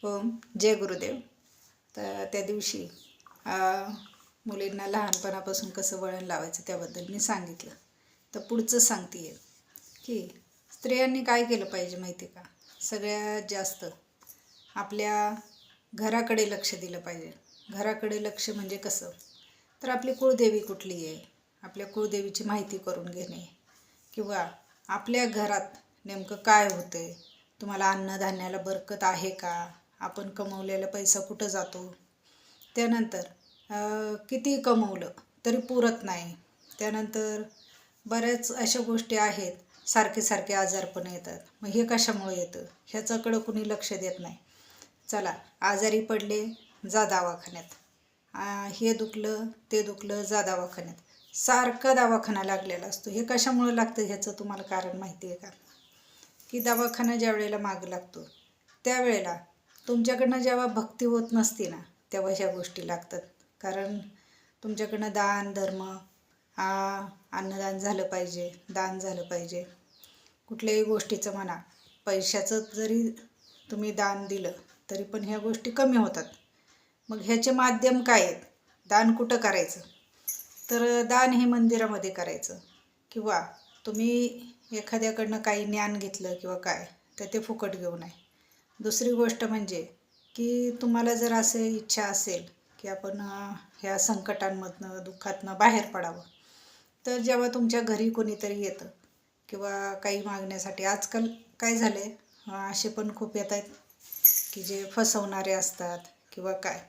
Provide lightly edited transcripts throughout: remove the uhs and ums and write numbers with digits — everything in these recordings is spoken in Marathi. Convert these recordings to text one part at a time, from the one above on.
ओम जय गुरुदेव. तर त्या दिवशी मुलींना लहानपणापासून कसं वळण लावायचं त्याबद्दल मी सांगितलं. तर पुढचं सांगते आहे की स्त्रियांनी काय केलं पाहिजे माहिती आहे का. सगळ्यात जास्त आपल्या घराकडे लक्ष दिलं पाहिजे. घराकडे लक्ष म्हणजे कसं, तर आपली कुळदेवी कुठली आहे, आपल्या कुळदेवीची माहिती करून घेणे, किंवा आपल्या घरात नेमकं काय होतं आहे, तुम्हाला अन्नधान्याला बरकत आहे का, आपण कमवलेला पैसा कुठं जातो, त्यानंतर किती कमवलं तरी पुरत नाही, त्यानंतर बऱ्याच अशा गोष्टी आहेत, सारखे सारखे आजारपण येतात. मग हे कशामुळे येतं ह्याच्याकडं कुणी लक्ष देत नाही. चला, आजारी पडले जा दवाखान्यात, हे दुखलं ते दुखलं जा दवाखान्यात, सारखा दवाखाना लागलेला असतो. हे कशामुळे लागतं ह्याचं तुम्हाला कारण माहिती आहे का, की दवाखाना ज्या वेळेला मागं लागतो त्यावेळेला तुमच्याकडनं जेव्हा भक्ती होत नसते ना, तेव्हा ह्या गोष्टी लागतात. कारण तुमच्याकडनं दान धर्म, अन्नदान झालं पाहिजे, दान झालं पाहिजे, कुठल्याही गोष्टीचं म्हणा, पैशाचं जरी तुम्ही दान दिलं तरी पण ह्या गोष्टी कमी होतात. मग ह्याचे माध्यम काय आहेत, दान कुठं करायचं, तर दान हे मंदिरामध्ये करायचं, किंवा तुम्ही एखाद्याकडनं काही ज्ञान घेतलं किंवा काय, तर ते फुकट घेऊ नये. दुसरी गोष्ट म्हणजे की तुम्हाला जर असं इच्छा असेल की आपण ह्या संकटांमधनं दुःखातनं बाहेर पडावं, तर जेव्हा तुमच्या घरी कोणीतरी येतं किंवा काही मागण्यासाठी, आजकाल काय झालं आहे, असे पण खूप येत आहेत की जे फसवणारे असतात किंवा काय,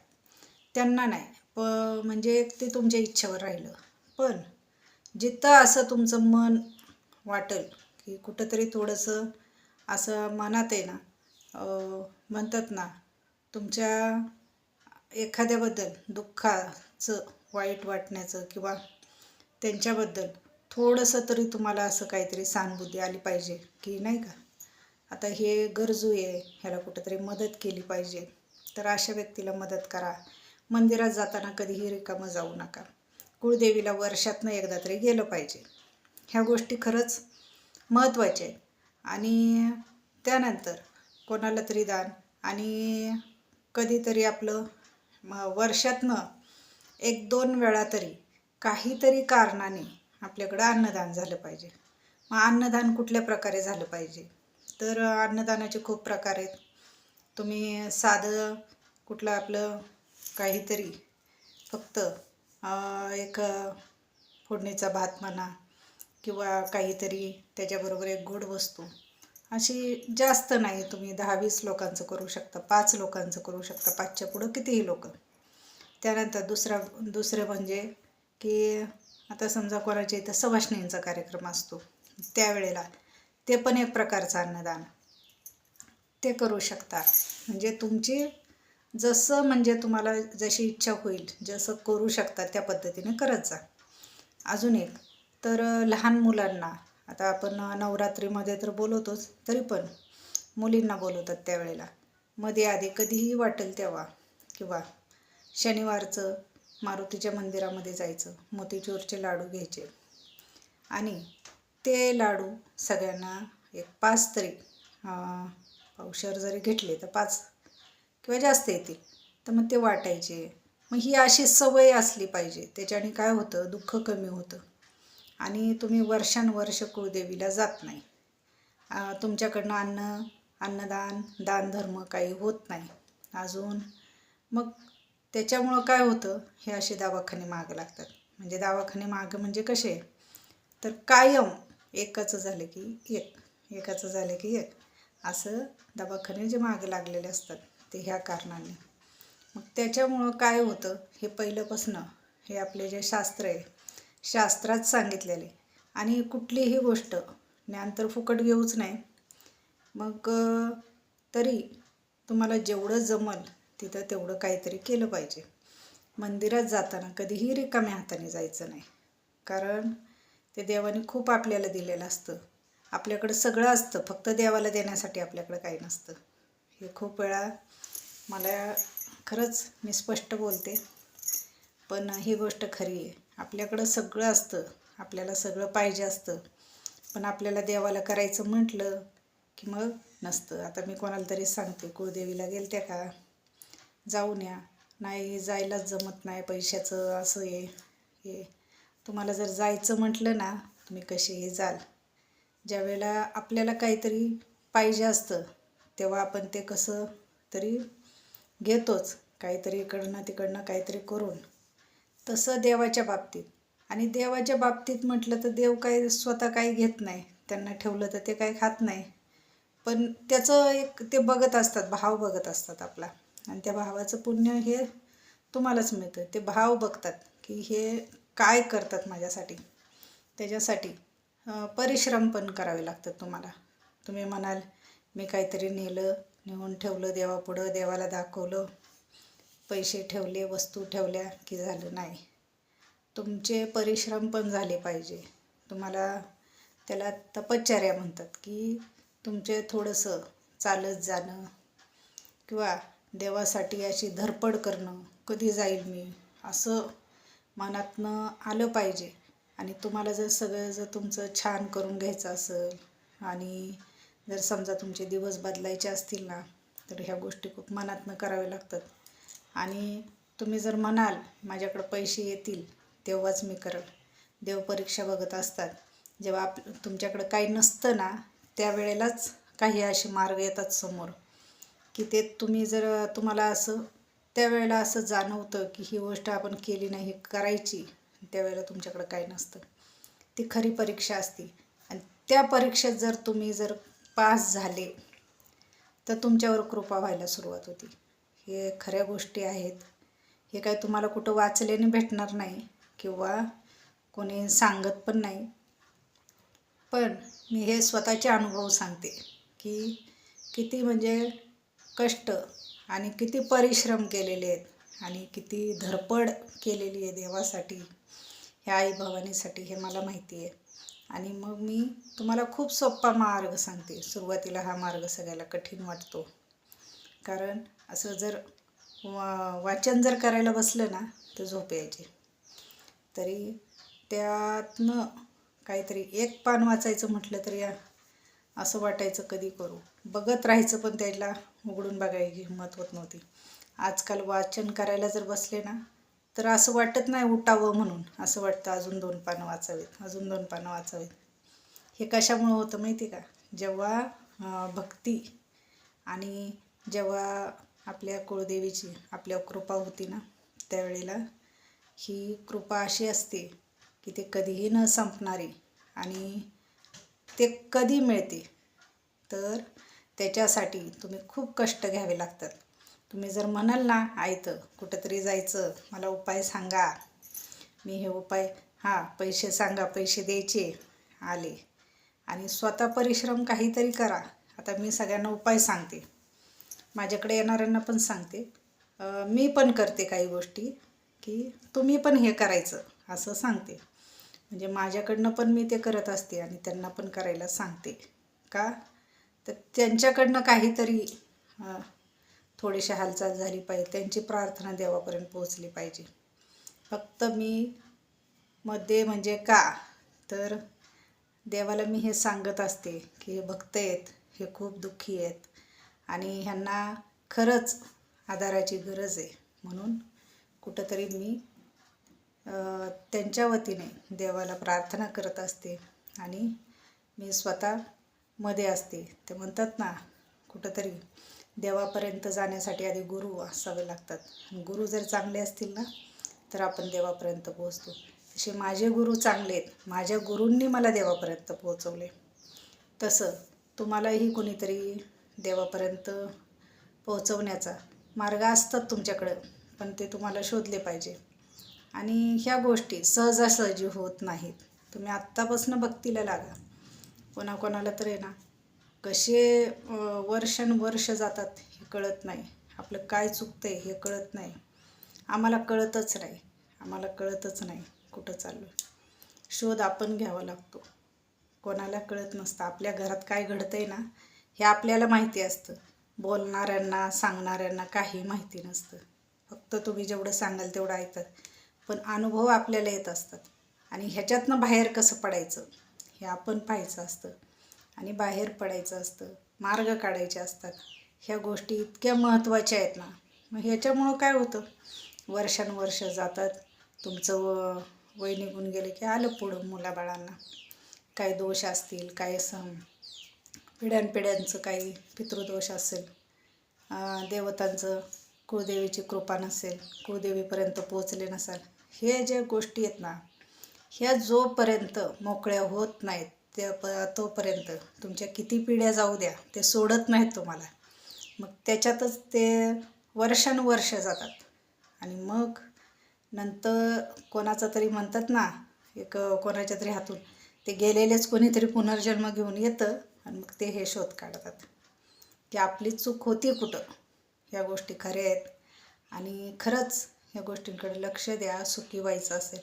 त्यांना नाही म्हणजे ते तुमच्या इच्छेवर राहिलं. पण जिथं असं तुमचं मन वाटेल की कुठंतरी थोडंसं असं मनात आहे ना, म्हणतात ना, तुमच्या एखाद्याबद्दल दुःखाचं, वाईट वाटण्याचं, किंवा त्यांच्याबद्दल थोडंसं तरी तुम्हाला असं काहीतरी सहानुभूती आली पाहिजे की नाही का, आता हे गरजू आहे, ह्याला कुठंतरी मदत केली पाहिजे, तर अशा व्यक्तीला मदत करा. मंदिरात जाताना कधीही रिकामं जाऊ नका. कुळदेवीला वर्षातनं एकदा तरी गेलं पाहिजे. ह्या गोष्टी खरंच महत्त्वाच्या आहेत. आणि त्यानंतर कोणाला तरी दान, आणि कधीतरी आपलं वर्षातनं 1-2 वेळा तरी काहीतरी कारणाने आपल्याकडं अन्नदान झालं पाहिजे. मग अन्नदान कुठल्या प्रकारे झालं पाहिजे, तर अन्नदानाचे खूप प्रकार आहेत. तुम्ही साधं कुठलं आपलं काहीतरी फक्त एक फोडणीचा भात म्हणा, किंवा काहीतरी त्याच्याबरोबर एक गोड वस्तू, अशी जास्त नाही, तुम्ही 10-20 लोकांचं करू शकता, 5 लोकांचं करू शकता, 5च्या पुढं कितीही लोक. त्यानंतर दुसरं म्हणजे की आता समजा कोणाच्या इथं सवाष्णींचा कार्यक्रम असतो, त्यावेळेला ते पण एक प्रकारचं अन्नदान ते करू शकता. म्हणजे तुमची जसं, म्हणजे तुम्हाला जशी इच्छा होईल, जसं करू शकता त्या पद्धतीने करत जा. अजून एक, तर लहान मुलांना, आता आपण नवरात्रीमध्ये तर बोलवतोच, तरी पण मुलींना बोलवतात त्यावेळेला, मध्ये आधी कधीही वाटेल तेव्हा, किंवा शनिवारचं मारुतीच्या मंदिरामध्ये जायचं, मोतीचूरचे लाडू घ्यायचे, आणि ते लाडू सगळ्यांना एक 5 तरी पावशेर जरी घेतले तर 5 किंवा जास्त येतील, तर मग ते वाटायचे. मग ही अशी सवय असली पाहिजे, त्याच्याने काय होतं, दुःख कमी होतं, आणि तुम्ही वर्षानुवर्ष कुळदेवीला जात नाही, तुमच्याकडनं अन्नदान दानधर्म काही होत नाही अजून. मग त्याच्यामुळं काय होतं, हे असे दवाखाने मागं लागतात. म्हणजे दवाखाने मागं म्हणजे कसे, तर कायम एकाचं झालं की एकाचं झालं की एक, असं दवाखाने जे मागं लागलेले असतात ते ह्या कारणाने. मग त्याच्यामुळं काय होतं, हे पहिल्यापासनं हे आपले जे शास्त्र आहे, शास्त्रात सांगितलेले, आणि कुठलीही गोष्ट ज्ञान तर फुकट घेऊच नाही. मग तरी तुम्हाला जेवढं जमल तिथं तेवढं काहीतरी केलं पाहिजे. मंदिरात जाताना कधीही रिकाम्या हाताने जायचं नाही, कारण ते देवाने खूप आपल्याला दिलेलं असतं. आपल्याकडं सगळं असतं, फक्त देवाला देण्यासाठी आपल्याकडं काही नसतं. हे खूप वेळा मला खरंच, मी स्पष्ट बोलते, पण ही गोष्ट खरी आहे. आपल्याकडं सगळं असतं, आपल्याला सगळं पाहिजे असतं, पण आपल्याला देवाला करायचं म्हटलं की मग नसतं. आता मी कोणाला तरी सांगते कुळदेवीला गेलत्या का, जाऊन या. नाही जायलाच जमत नाही, पैशाचं असं आहे हे. तुम्हाला जर जायचं म्हटलं ना, तुम्ही कसेही जाल. ज्यावेळेला आपल्याला काहीतरी पाहिजे असतं तेव्हा आपण ते कसं तरी घेतोच, काहीतरी इकडनं तिकडनं काहीतरी करून. तसं देवाच्या बाबतीत. आणि देवाच्या बाबतीत म्हटलं तर देव काही स्वतः काही घेत नाही, त्यांना ठेवलं तर ते काही खात नाही. पण त्याचं एक ते बघत असतात, भाव बघत असतात आपला. आणि त्या भावाचं पुण्य हे तुम्हालाच मिळतं. ते भाव बघतात की हे काय करतात माझ्यासाठी. त्याच्यासाठी परिश्रम पण करावे लागतात तुम्हाला. तुम्ही म्हणाल मी काहीतरी नेऊन ठेवलं देवापुढं, देवाला दाखवलं, पैसे ठेवले, वस्तू ठेवल्या की झालं नाही. तुमचे परिश्रम पण झाले पाहिजे. तुम्हाला त्याला तपश्चर्या म्हणतात की तुमचे थोडंसं चालत जाणं किंवा देवासाठी अशी धडपड करणं, कधी जाईल मी असं मनातनं आलं पाहिजे. आणि तुम्हाला जर तुमचं छान करून घ्यायचं असेल आणि जर समजा तुमचे दिवस बदलायचे असतील ना, तर ह्या गोष्टी खूप मनातनं कराव्या लागतात. आणि तुम्ही जर म्हणाल माझ्याकडं पैसे येतील तेव्हाच मी करेल, देव परीक्षा बघत असतात. जेव्हा तुमच्याकडं काही नसतं ना, त्यावेळेलाच काही असे मार्ग येतात समोर की ते तुम्हाला असं त्यावेळेला असं जाणवतं की ही गोष्ट आपण केली नाही, करायची. त्यावेळेला तुमच्याकडं काही नसतं. ती खरी परीक्षा असते. आणि त्या परीक्षेत जर तुम्ही पास झाले तर तुमच्यावर कृपा व्हायला सुरुवात होती. हे खऱ्या गोष्टी आहेत. हे काय तुम्हाला कुठं वाचल्याने भेटणार नाही किंवा कोणी सांगत पण नाही. पण मी हे स्वतःचे अनुभव सांगते की किती म्हणजे कष्ट आणि किती परिश्रम केलेले आहेत आणि किती धडपड केलेली आहे देवासाठी, ह्या आई भवानीसाठी, हे मला माहिती आहे. आणि मग मी तुम्हाला खूप सोपा मार्ग सांगते. सुरुवातीला हा मार्ग सगळ्याला कठीण वाटतो, कारण असं जर वाचन जर करायला बसलं ना तर झोप यायची. तरी त्यातनं काहीतरी एक पान वाचायचं म्हटलं तरी असं वाटायचं कधी करू, बघत राहायचं, पण त्याला उघडून बघायची हिंमत होत नव्हती. आजकाल वाचन करायला जर बसले ना तर असं वाटत नाही उठावं म्हणून, असं वाटतं अजून 2 पानं वाचावेत, अजून 2 पानं वाचावेत. हे कशामुळं होतं माहिती आहे का? जेव्हा भक्ती आणि जेव्हा आपल्या कुळदेवीची आपल्या कृपा होती ना, त्यावेळेला ही कृपा अशी असते की ते कधीही न संपणारी आणि ते कधी मिळते. तर त्याच्यासाठी तुम्ही खूप कष्ट घ्यावे लागतात. तुम्ही जर म्हणाल ना आयतं कुठंतरी जायचं, मला उपाय सांगा, मी हे उपाय पैसे सांगा, पैसे द्यायचे, आले. आणि स्वतः परिश्रम काहीतरी करा. आता मी सगळ्यांना उपाय सांगते, माझ्याकडे येणाऱ्यांना पण सांगते, मी पण करते काही गोष्टी की तुम्ही पण हे करायचं असं सांगते. म्हणजे माझ्याकडनं पण मी ते करत असते आणि त्यांना पण करायला सांगते. का तर त्यांच्याकडनं काहीतरी थोडीशी हालचाल झाली पाहिजे, त्यांची प्रार्थना देवापर्यंत पोहोचली पाहिजे. फक्त मी मध्ये म्हणजे का तर देवाला मी हे सांगत असते की हे भक्त आहेत, हे खूप दुःखी आहेत आणि ह्यांना खरंच आधाराची गरज आहे. म्हणून कुठंतरी मी त्यांच्या वतीने देवाला प्रार्थना करत असते आणि मी स्वतः मध्ये असते. ते म्हणतात ना, कुठंतरी देवापर्यंत जाण्यासाठी आधी गुरु असावे लागतात. गुरु जर चांगले असतील ना तर आपण देवापर्यंत पोहोचतो. तसे माझे गुरु चांगले आहेत, माझ्या गुरूंनी मला देवापर्यंत पोहोचवले. तसं तुम्हालाही कोणीतरी देवापर्यंत पोहोचवण्याचा मार्ग असतात तुमच्याकडं, पण ते तुम्हाला शोधले पाहिजे. आणि ह्या गोष्टी सहजासहजी होत नाहीत. तुम्ही आत्तापासून भक्तीला लागा. कोणाकोणाला तर आहे ना कसे वर्षानुवर्ष जातात हे कळत नाही. आपलं काय चुकतं आहे हे कळत नाही. आम्हाला कळतच नाही कुठं चाललो आहे. शोध आपण घ्यावा लागतो. कोणाला कळत नसतं. आपल्या घरात काय घडतंय ना हे आपल्याला माहिती असतं, बोलणाऱ्यांना सांगणाऱ्यांना काही माहिती नसतं. फक्त तुम्ही जेवढं सांगाल तेवढं ऐकतात, पण अनुभव आपल्याला येत असतात. आणि ह्याच्यातनं बाहेर कसं पडायचं हे आपण पाहायचं असतं आणि बाहेर पडायचं असतं. मार्ग काढायचे असतात. ह्या गोष्टी इतक्या महत्त्वाच्या आहेत ना. मग ह्याच्यामुळं काय होतं, वर्षानुवर्ष जातात, तुमचं वय निघून गेले की आलं पुढं मुलाबाळांना काही दोष असतील, काही पिढ्यानपिढ्यांचं काही पितृदोष असेल, देवतांचं कुळदेवीची कृपा नसेल, कुळदेवीपर्यंत पोचले नसाल, हे ज्या गोष्टी आहेत ना, ह्या जोपर्यंत मोकळ्या होत नाहीत तोपर्यंत तुमच्या किती पिढ्या जाऊ द्या, ते सोडत नाहीत तुम्हाला. मग त्याच्यातच ते वर्षानुवर्ष जातात. आणि मग नंतर कोणाचं तरी म्हणतात ना, एक कोणाच्या तरी हातून ते गेलेलेच कोणीतरी पुनर्जन्म घेऊन येतं आणि मग ते हे शोध काढतात की आपली चूक होती कुठं, ह्या गोष्टी खऱ्या आहेत. आणि खरंच ह्या गोष्टींकडे लक्ष द्या. सुखी व्हायचं असेल,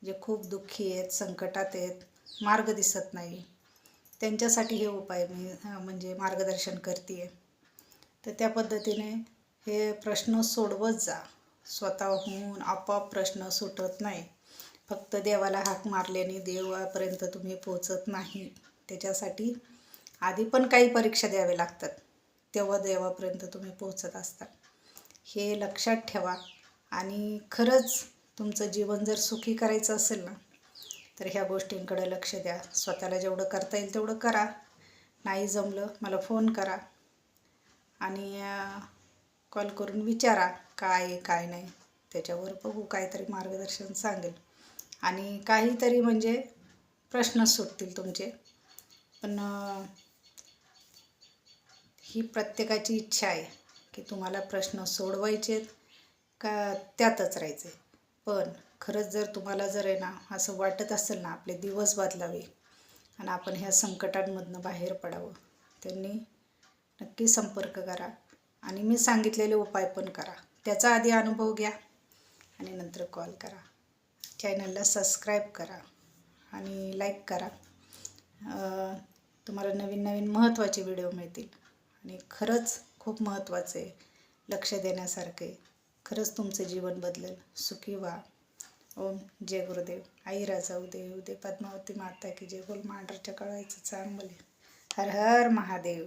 जे खूप दुःखी आहेत, संकटात आहेत, मार्ग दिसत नाही, त्यांच्यासाठी हे उपाय मी म्हणजे मार्गदर्शन करते आहे. तर त्या पद्धतीने हे प्रश्न सोडवत जा. स्वतःहून आपोआप प्रश्न सुटत नाही. फक्त देवाला हाक मारल्याने देवापर्यंत तुम्ही पोचत नाही. त्याच्यासाठी आधी पण काही परीक्षा द्याव्या लागतात, तेव्हा देवापर्यंत तुम्ही पोचत असता. हे लक्षात ठेवा. आणि खरंच तुमचं जीवन जर सुखी करायचं असेल ना, तर ह्या गोष्टींकडे लक्ष द्या. स्वतःला जेवढं करता येईल तेवढं करा. नाही जमलं मला फोन करा आणि कॉल करून विचारा काय आहे काय नाही. त्याच्यावर बघू, काहीतरी मार्गदर्शन सांगेल आणि काहीतरी म्हणजे प्रश्न सुटतील तुमचे. पण ही प्रत्येकाची इच्छा आहे की तुम्हाला प्रश्न सोडवायचेत का त्यातच राहायचे. पण खरंच जर तुम्हाला जर आहे ना असं वाटत असेल ना, आपले दिवस बदलावे आणि आपण ह्या संकटांमधनं बाहेर पडावं, त्यांनी नक्की संपर्क करा आणि मी सांगितलेले उपाय पण करा. त्याचा आधी अनुभव घ्या आणि नंतर कॉल करा. चॅनलला सबस्क्राईब करा आणि लाईक करा. तुम्हाला नवीन नवीन महत्त्वाचे व्हिडिओ मिळतील आणि खरंच खूप महत्त्वाचं आहे, लक्ष देण्यासारखं आहे. खरंच तुमचं जीवन बदलेल. सुखी व्हा. ओम जय गुरुदेव. आई राजा उदे पद्मावती माता की जय. बोल मांढरच्या कळवायचं चांगले. हर हर महादेव.